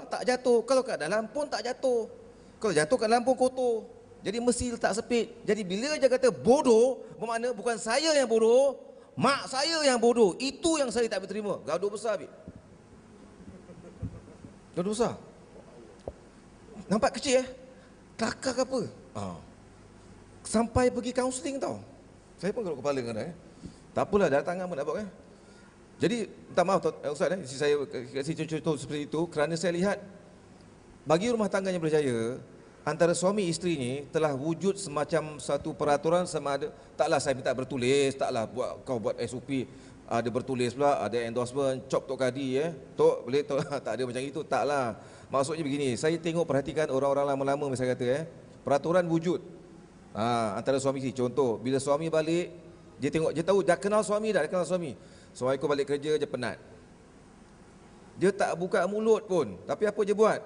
tak jatuh. Kalau kat dalam pun tak jatuh. Kalau jatuh kat dalam pun kotor. Jadi mesti letak sepit. Jadi bila dia kata bodoh, bermakna bukan saya yang bodoh, mak saya yang bodoh. Itu yang saya tak berterima. Gaduh besar, Bik. Gaduh besar. Nampak kecil kelakar ke apa? Sampai pergi kaunseling tau. Saya pun garuk kepala kadang. Tak apalah, datang apa nak buat. Jadi minta maaf Ustaz, saya kasih contoh seperti itu kerana saya lihat bagi rumah tangga yang berjaya, antara suami isteri ni telah wujud semacam satu peraturan sama ada. Taklah saya minta bertulis, taklah kau buat SOP ada bertulis pula, ada endorsement, cop Tok Kadi Tok boleh Tok, tak ada macam itu, taklah. Maksudnya begini, saya tengok perhatikan orang-orang lama-lama saya kata peraturan wujud antara suami isteri. Contoh, bila suami balik, dia tengok, dia tahu dah kenal suami dah, kenal suami. Suami aku balik kerja je penat. Dia tak buka mulut pun, tapi apa je buat?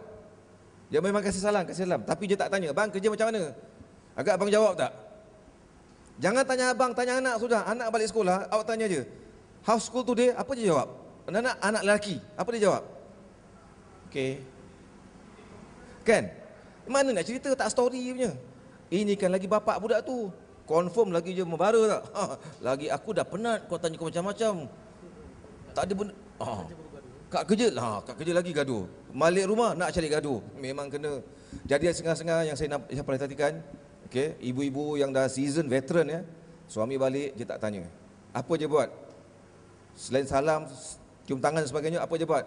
Dia memang kasih salam, tapi dia tak tanya, bang kerja macam mana? Agak abang jawab tak? Jangan tanya abang, tanya anak sudah. Anak balik sekolah, awak tanya je, how school today? Apa dia jawab? Anak lelaki, apa dia jawab? Okey. Kan? Mana nak cerita, tak story punya. Ini kan lagi bapak budak tu. Confirm lagi je membara tak? Lagi aku dah penat kau tanya kau macam-macam. Tak ada benda. Kat kerja lagi gaduh. Balik rumah nak cari gaduh. Memang kena. Jadi setengah-setengah yang saya perhatikan, okey, ibu-ibu yang dah season veteran suami balik dia tak tanya. Apa je buat? Selain salam, cium tangan dan sebagainya, apa je buat?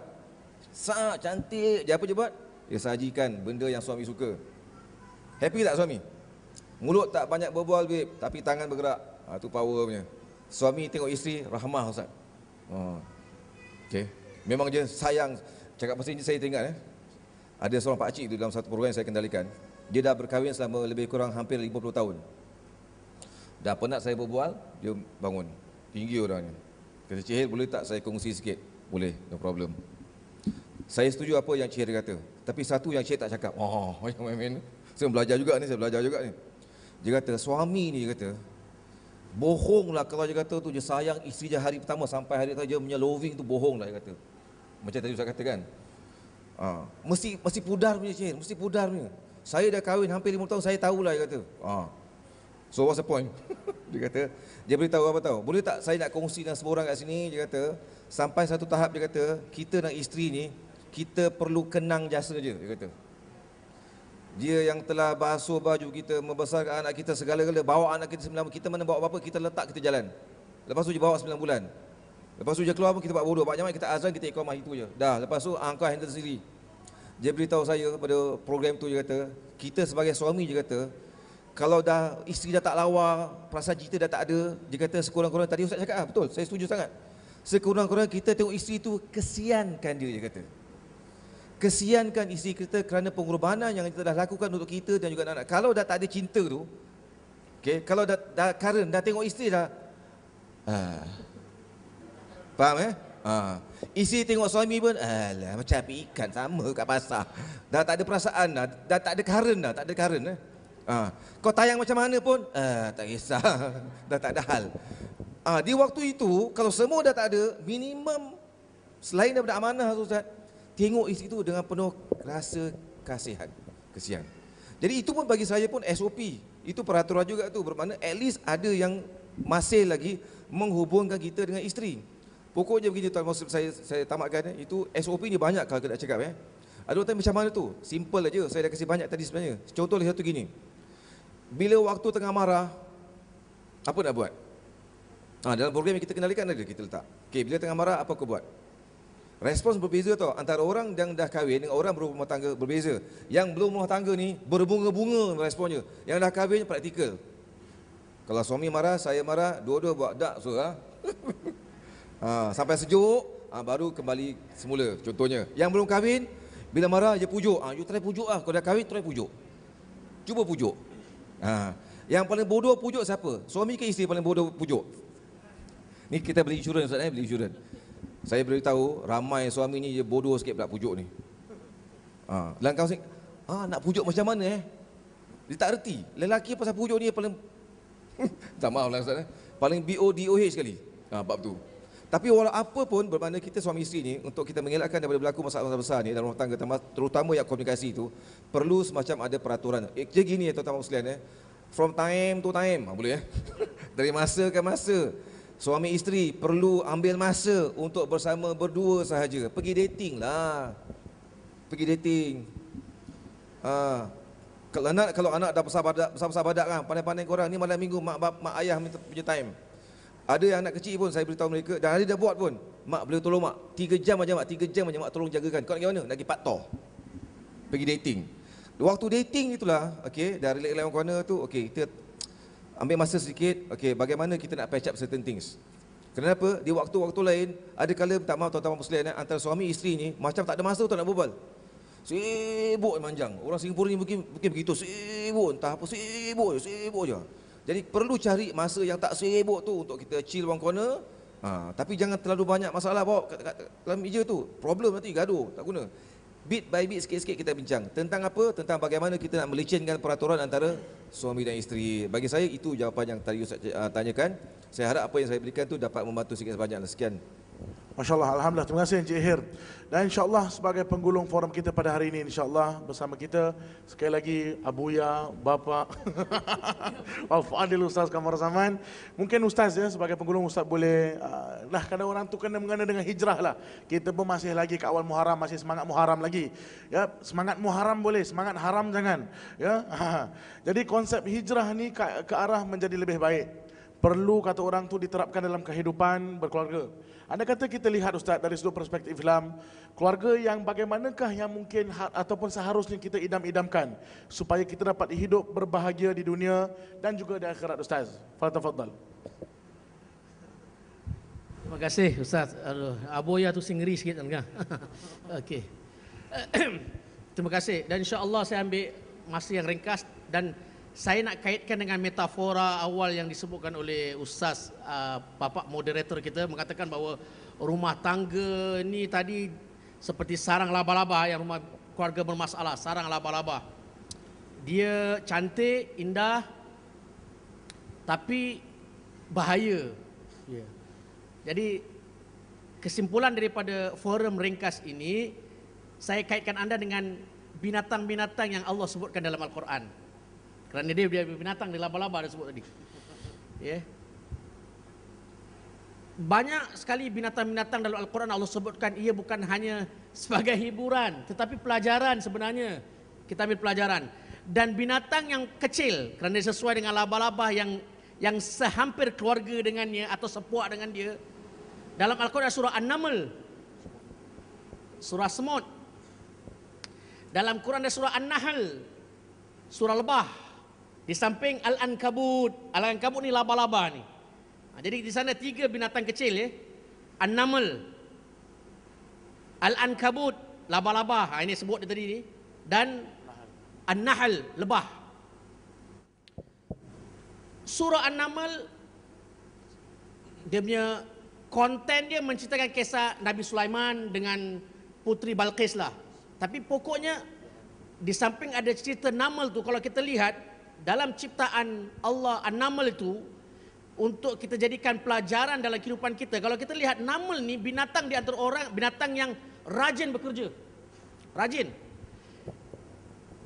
Cantik, dia apa je buat? Dia sajikan benda yang suami suka. Happy tak suami? Mulut tak banyak berbual, babe, tapi tangan bergerak. Tu power punya. Suami tengok isteri rahmah, Ustaz. Okey. Memang dia sayang. Cakap pasal ini saya teringat ada seorang pakcik tu dalam satu program yang saya kendalikan. Dia dah berkahwin selama lebih kurang hampir 50 tahun. Dah penat saya berbual, dia bangun. Tinggi orangnya. Kata, Cik Hil, boleh tak saya kongsi sikit? Boleh, no problem. Saya setuju apa yang Cik Hil kata. Tapi satu yang Cik tak cakap. Macam main-main. Saya belajar juga ni. Dia kata, suami ni dia kata, bohonglah kalau dia kata tu dia sayang isteri dia hari pertama sampai hari tu dia punya loving tu bohonglah dia kata. Macam tadi Ustaz kata kan. Mesti pudar punya Cik, mesti pudar punya. Saya dah kahwin hampir 5 tahun, saya tahulah dia kata. So what's the point? Dia kata, dia beritahu apa tahu? Boleh tak saya nak kongsi dengan semua orang kat sini? Dia kata, sampai satu tahap dia kata, kita dan isteri ni, kita perlu kenang jasa je, dia kata. Dia yang telah basuh baju kita, membesarkan anak kita segala-gala, bawa anak kita 9 bulan, kita mana bawa apa-apa, kita letak, kita jalan. Lepas tu dia bawa 9 bulan. Lepas tu dia keluar pun kita buat bodoh, Pak Jamal kita azan, kita iqamah itu je. Dah, lepas tu kau handle sendiri. Dia beritahu saya pada program tu, dia kata, kita sebagai suami, dia kata, kalau dah isteri dah tak lawa, perasaan kita dah tak ada, dia kata sekurang-kurang, tadi Ustaz cakap betul, saya setuju sangat. Sekurang-kurang kita tengok isteri tu, kesiankan dia kata. Kesiankan isteri kita kerana pengorbanan yang kita dah lakukan untuk kita dan juga anak-anak. Kalau dah tak ada cinta tu, kalau dah current, dah tengok isteri dah, faham isteri tengok suami pun, alah macam api ikan sama kat pasar. Dah tak ada perasaan dah tak ada current kau tayang macam mana pun, tak kisah, dah tak ada hal. Di waktu itu, kalau semua dah tak ada, minimum selain daripada amanah tu Ustaz, tengok isteri itu dengan penuh rasa kasihan. Jadi itu pun bagi saya pun SOP. Itu peraturan juga tu, bermakna at least ada yang masih lagi menghubungkan kita dengan isteri. Pokoknya begini tuan, maksud saya tamatkan itu SOP ni banyak kalau kita nak cakap Ada orang tanya macam mana tu? Simple aja, saya dah kasih banyak tadi sebenarnya. Contoh satu gini. Bila waktu tengah marah, apa nak buat? Dalam program yang kita kendalikan ada kita letak. Bila tengah marah apa kau buat? Respons berbeza tau, antara orang yang dah kahwin dengan orang berumah tangga berbeza. Yang belum rumah tangga ni berbunga-bunga responnya. Yang dah kahwin praktikal. Kalau suami marah, saya marah, dua-dua buat dak sampai sejuk, baru kembali semula. Contohnya, yang belum kahwin, bila marah dia pujuk. You try pujuk lah. Kalau dah kahwin, try pujuk. Cuba pujuk. Yang paling bodoh pujuk siapa? Suami ke isteri paling bodoh pujuk? Ni kita beli insurans Ustaz, beli insurans. Saya beritahu ramai suami ni dia bodoh sikit pula pujuk ni. Dalam kaunseling, nak pujuk macam mana Dia tak reti. Lelaki pasal pujuk ni paling tak maaf lah Ustaz, paling BODOH sekali. Bab tu. Tapi walau apa pun bermakna kita suami isteri ni, untuk kita mengelakkan daripada berlaku masalah besar ni dalam rumah tangga, terutama yang komunikasi itu, perlu semacam ada peraturan. Jadi gini ya tuan-tuan sekalian, from time to time, boleh dari masa ke masa, suami isteri perlu ambil masa untuk bersama berdua sahaja. Pergi dating lah. Pergi dating. Kalau anak dah besar badak kan, pandai-pandai korang ni malam minggu mak ayah minta punya time. Ada yang anak kecil pun saya beritahu mereka, dan ada dah buat pun. Mak boleh tolong mak, 3 jam aja mak, 3 jam aja mak tolong jagakan. Kau nak pergi mana? Nak pergi paktor. Pergi dating. Waktu dating itulah, okey, dah relax dalam corner tu, okey, kita ambil masa sedikit, okey, bagaimana kita nak patch up certain things. Kenapa? Di waktu-waktu lain, ada kala, tak maaf tuan-tuan sekalian, antara suami isteri ni macam tak ada masa untuk nak berbual. Sibuk manjang. Orang Singapura ni mungkin begitu, sibuk, entah apa, sibuk je. Jadi perlu cari masa yang tak sibuk tu untuk kita chill one corner. Tapi jangan terlalu banyak masalah bawa kat dalam meja tu. Problem nanti gaduh, tak guna. Bit by bit, sikit-sikit kita bincang. Tentang apa? Tentang bagaimana kita nak melicinkan peraturan antara suami dan isteri. Bagi saya itu jawapan yang tadi Ustaz tanyakan. Saya harap apa yang saya berikan tu dapat membantu sikit sebanyak. Sekian. Masya Allah, Alhamdulillah, terima kasih Encik Hir. Dan insyaAllah sebagai penggulung forum kita pada hari ini, insyaAllah bersama kita sekali lagi Abuya, Bapa Al-Fadil Ustaz Kamar Zaman. Mungkin Ustaz ya, sebagai penggulung Ustaz boleh kadang orang tu kena mengena dengan hijrah lah. Kita pun masih lagi ke awal Muharram, masih semangat Muharram lagi. Ya, semangat Muharram boleh, semangat haram jangan. Ya. Jadi konsep hijrah ni ke arah menjadi lebih baik. Perlu kata orang tu diterapkan dalam kehidupan berkeluarga. Anda kata kita lihat Ustaz dari sudut perspektif Islam, keluarga yang bagaimanakah yang mungkin ataupun seharusnya kita idam-idamkan supaya kita dapat hidup berbahagia di dunia dan juga di akhirat Ustaz. Tafadhal. Terima kasih Ustaz. Aboya tu singeri sikit kan. Okey. Terima kasih, dan insya-Allah saya ambil masa yang ringkas dan saya nak kaitkan dengan metafora awal yang disebutkan oleh Ustaz Bapak moderator kita, mengatakan bahawa rumah tangga ni tadi seperti sarang laba-laba, yang rumah keluarga bermasalah, sarang laba-laba. Dia cantik, indah, tapi bahaya. Jadi kesimpulan daripada forum ringkas ini, saya kaitkan anda dengan binatang-binatang yang Allah sebutkan dalam Al-Quran. Kerana dia binatang, dia laba-laba ada sebut tadi. Banyak sekali binatang-binatang dalam Al-Quran Allah sebutkan ia bukan hanya sebagai hiburan, tetapi pelajaran sebenarnya. Kita ambil pelajaran. Dan binatang yang kecil, kerana dia sesuai dengan laba-laba yang sehampir keluarga dengannya atau sepuak dengan dia. Dalam Al-Quran surah An-Naml, surah semut. Dalam Quran ada surah An-Nahl, surah lebah. Di samping Al-Ankabut. Al-Ankabut ni laba-laba ni. Jadi di sana 3 binatang kecil ya. An-Naml, Al-Ankabut, laba-laba. Ini sebut dia tadi ni. Dan An-Nahl, lebah. Surah An-Naml, dia punya konten dia menceritakan kisah Nabi Sulaiman dengan Putri Balqis lah. Tapi pokoknya di samping ada cerita Naml tu, kalau kita lihat dalam ciptaan Allah, An-Naml itu untuk kita jadikan pelajaran dalam kehidupan kita. Kalau kita lihat Naml ni binatang di antara orang, binatang yang rajin bekerja. Rajin.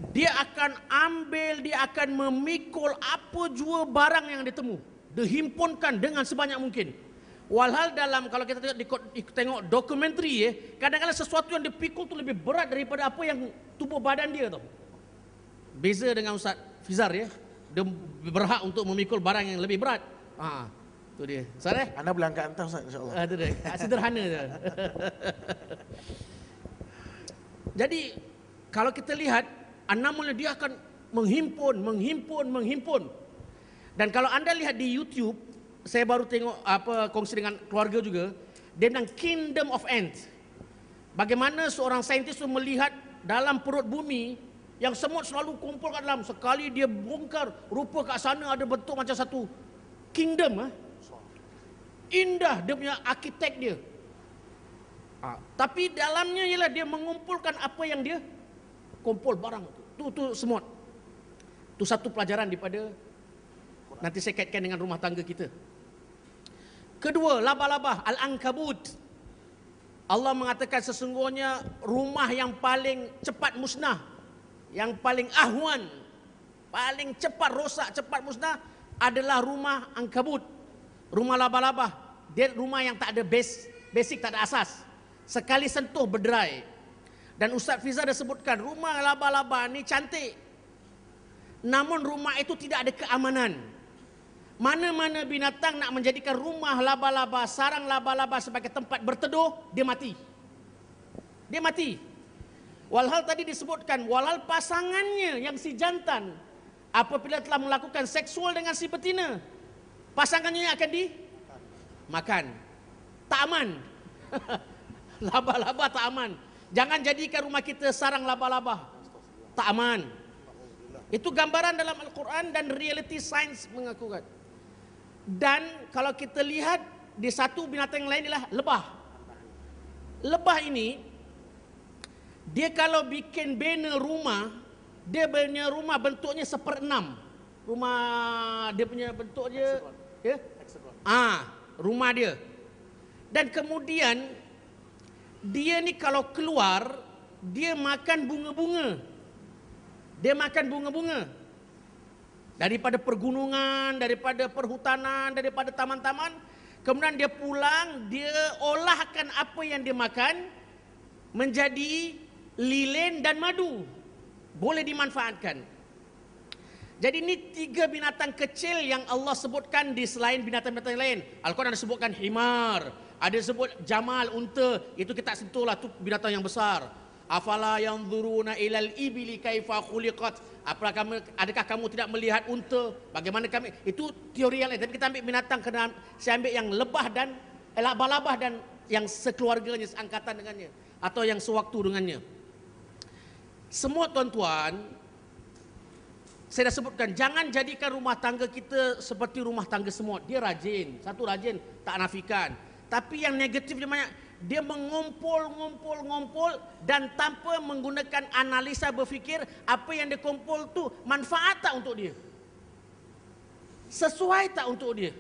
Dia akan ambil, dia akan memikul apa jua barang yang ditemu. Dihimpunkan dengan sebanyak mungkin. Walhal dalam, kalau kita tengok dokumentari kadang-kadang sesuatu yang dipikul tu lebih berat daripada apa yang tubuh badan dia tu. Beza dengan Ustaz Fizar ya. Dia berhak untuk memikul barang yang lebih berat. Tu dia. Ustaz Anda boleh angkat entah Ustaz, insya-Allah. Tu dia. Sederhana je. Jadi kalau kita lihat An-Naml dia akan menghimpun. Dan kalau anda lihat di YouTube, saya baru tengok kongsi dengan keluarga juga, dia bilang Kingdom of Ants. Bagaimana seorang saintis itu melihat dalam perut bumi yang semut selalu kumpul kat dalam, sekali dia bongkar, rupa kat sana ada bentuk macam satu kingdom. Indah dia punya arkitek dia. Tapi dalamnya ialah dia mengumpulkan apa yang dia kumpul barang tu semut. Tu satu pelajaran daripada, nanti saya kaitkan dengan rumah tangga kita. Kedua, laba-laba, al-ankabut. Allah mengatakan sesungguhnya rumah yang paling cepat musnah, yang paling ahwan, paling cepat rosak, cepat musnah adalah rumah ankabut, rumah laba-laba. Dia rumah yang tak ada basic, tak ada asas. Sekali sentuh berderai. Dan Ustaz Fiza dah sebutkan rumah laba-laba ni cantik, namun rumah itu tidak ada keamanan. Mana-mana binatang nak menjadikan rumah laba-laba, sarang laba-laba sebagai tempat berteduh, dia mati. Dia mati. Walhal tadi disebutkan, walhal pasangannya yang si jantan apabila telah melakukan seksual dengan si betina, pasangannya akan dimakan. Tak aman. Laba-laba tak aman. Jangan jadikan rumah kita sarang laba-laba. Tak aman. Itu gambaran dalam Al-Quran dan reality science mengakukan. Dan kalau kita lihat di satu binatang yang lain ialah lebah. Lebah ini, dia kalau bikin bina rumah, dia punya rumah bentuknya 1/6. Rumah dia punya bentuk dia, ya? Rumah dia. Dan kemudian dia ni kalau keluar, dia makan bunga-bunga. Dia makan bunga-bunga. Daripada pergunungan, daripada perhutanan, daripada taman-taman. Kemudian dia pulang, dia olahkan apa yang dia makan menjadi lilin dan madu. Boleh dimanfaatkan. Jadi ini 3 binatang kecil yang Allah sebutkan di selain binatang-binatang lain. Al-Quran ada sebutkan himar, ada sebut jamal, unta. Itu kita sentuhlah, itu binatang yang besar. Afala yanzuruna ilal ibili kaifa khuliqat. Adakah kamu tidak melihat unta? Bagaimana kami? Itu teori yang lain. Tapi kita ambil binatang, kena saya ambil yang lebah dan laba-laba dan yang sekeluarganya, seangkatan dengannya atau yang sewaktu dengannya. Semua tuan-tuan, saya dah sebutkan, jangan jadikan rumah tangga kita seperti rumah tangga semut. Dia rajin, satu rajin, tak nafikan. Tapi yang negatifnya banyak. Dia mengumpul dan tanpa menggunakan analisa berfikir apa yang dia kumpul tu manfaat tak untuk dia, sesuai tak untuk dia.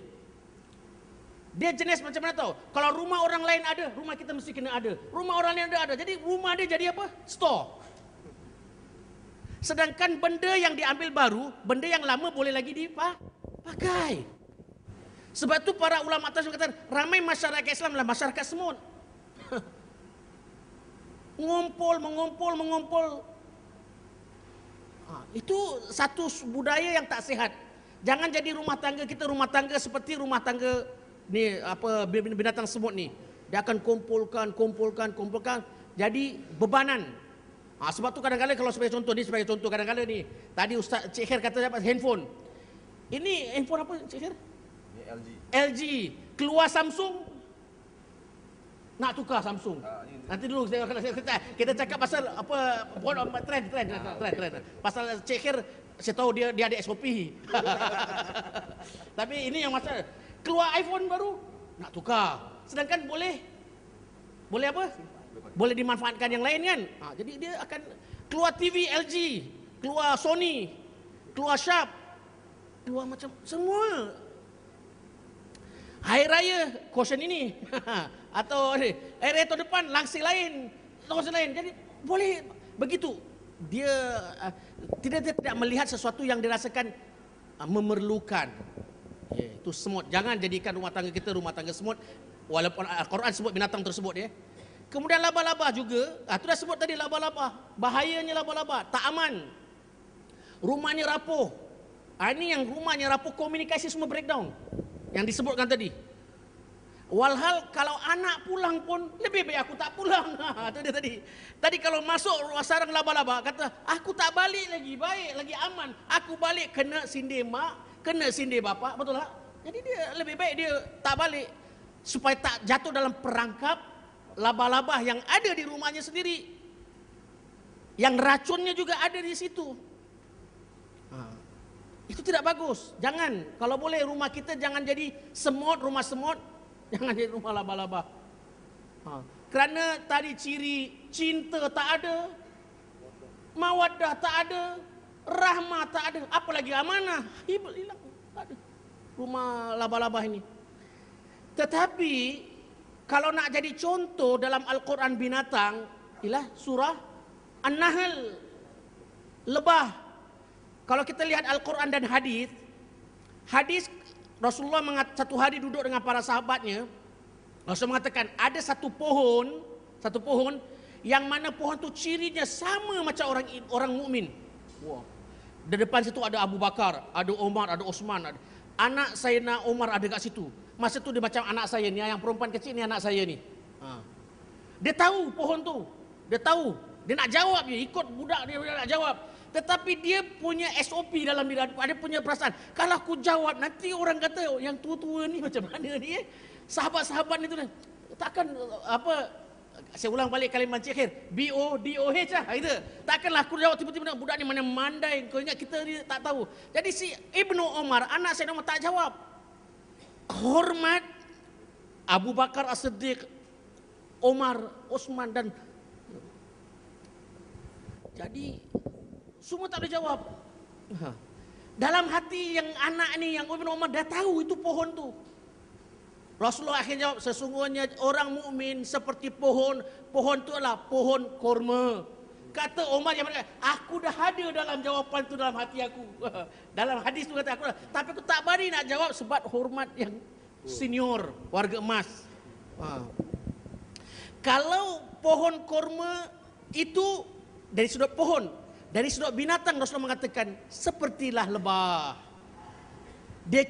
Dia jenis macam mana tahu? Kalau rumah orang lain ada, rumah kita mesti kena ada. Rumah orang lain ada. Jadi rumah dia jadi apa? Store. Sedangkan benda yang diambil baru, benda yang lama boleh lagi dipakai. Sebab tu para ulama atas kata ramai masyarakat Islam adalah masyarakat semut. mengumpul. Itu satu budaya yang tak sihat. Jangan jadi rumah tangga kita rumah tangga seperti rumah tangga ni apa binatang semut ni. Dia akan kumpulkan. Jadi bebanan. Sebab tu kadang-kadang kalau sebagai contoh kadang-kadang ni. Tadi Ustaz Cik Khair kata dapat handphone. Ini handphone apa Cik Khair? LG. Keluar Samsung. Nak tukar Samsung. Nanti dulu kita cakap pasal apa trend. Pasal Cik Khair, saya tahu dia ada SOP. Tapi ini yang masalah. Keluar iPhone baru nak tukar. Sedangkan boleh apa? Boleh dimanfaatkan yang lain kan? Jadi dia akan keluar TV LG, keluar Sony, keluar Sharp, keluar macam semua. Hari Raya caution ini atau hari Raya tahun depan langsir lain. Jadi boleh begitu. Dia tidak melihat sesuatu yang dirasakan memerlukan. Itu semut. Jangan jadikan rumah tangga kita rumah tangga semut. Walaupun Al-Quran sebut binatang tersebut ya. Kemudian laba-laba juga. Itu dah sebut tadi laba-laba. Bahayanya laba-laba. Tak aman. Rumahnya rapuh. Ini yang rumahnya rapuh, komunikasi semua breakdown. Yang disebutkan tadi. Walhal kalau anak pulang pun lebih baik aku tak pulang. Itu dia tadi. Tadi kalau masuk sarang laba-laba kata aku tak balik lagi, baik lagi aman. Aku balik kena sindir mak, kena sindir bapa, betul tak? Jadi dia lebih baik dia tak balik supaya tak jatuh dalam perangkap laba-laba yang ada di rumahnya sendiri. Yang racunnya juga ada di situ. Itu tidak bagus. Jangan, kalau boleh rumah kita jangan jadi semut, rumah semut, jangan jadi rumah laba-laba. Kerana tadi ciri cinta tak ada, mawaddah tak ada, rahmah tak ada, apalagi amanah hilang, tak ada. Rumah laba-laba ini. Tetapi kalau nak jadi contoh dalam Al-Quran binatang, ialah surah An-Nahl, lebah. Kalau kita lihat Al-Quran dan hadis Rasulullah satu hari duduk dengan para sahabatnya. Rasulullah mengatakan ada satu pohon yang mana pohon tu cirinya sama macam orang mukmin. Wah. Di depan situ ada Abu Bakar, ada Umar, ada Osman, ada anak Sayyidina Umar ada kat situ. Masa tu dia macam anak saya ni, yang perempuan kecil ni anak saya ni. Dia tahu pohon tu. Dia tahu. Dia nak jawab je, ikut budak dia nak jawab. Tetapi dia punya SOP dalam diri, ada punya perasaan. Kalau aku jawab nanti orang kata yang tua-tua ni macam mana ni Sahabat-sahabat ni tu takkan apa, saya ulang balik kalimat Cik BODOH lah gitu. Takkanlah aku jawab tiba-tiba budak ni mana mandai. Kau ingat kita ni tak tahu. Jadi si Ibnu Umar, anak Sayyidina Umar tak jawab. Hormat Abu Bakar As-Siddiq, Umar, Osman dan jadi semua tak ada jawab. Dalam hati yang anak ni, yang Ibnu Umar dah tahu itu pohon tu. Rasulullah akhirnya jawab, sesungguhnya orang mukmin seperti pohon tu adalah pohon kurma. Kata Umar yang berkata, aku dah ada dalam jawapan tu dalam hati aku. Dalam hadis tu kata aku dah, tapi aku tak berani nak jawab sebab hormat yang senior, warga emas. Kalau pohon kurma itu dari sudut pohon, dari sudut binatang Rasulullah mengatakan sepertilah lebah. Dia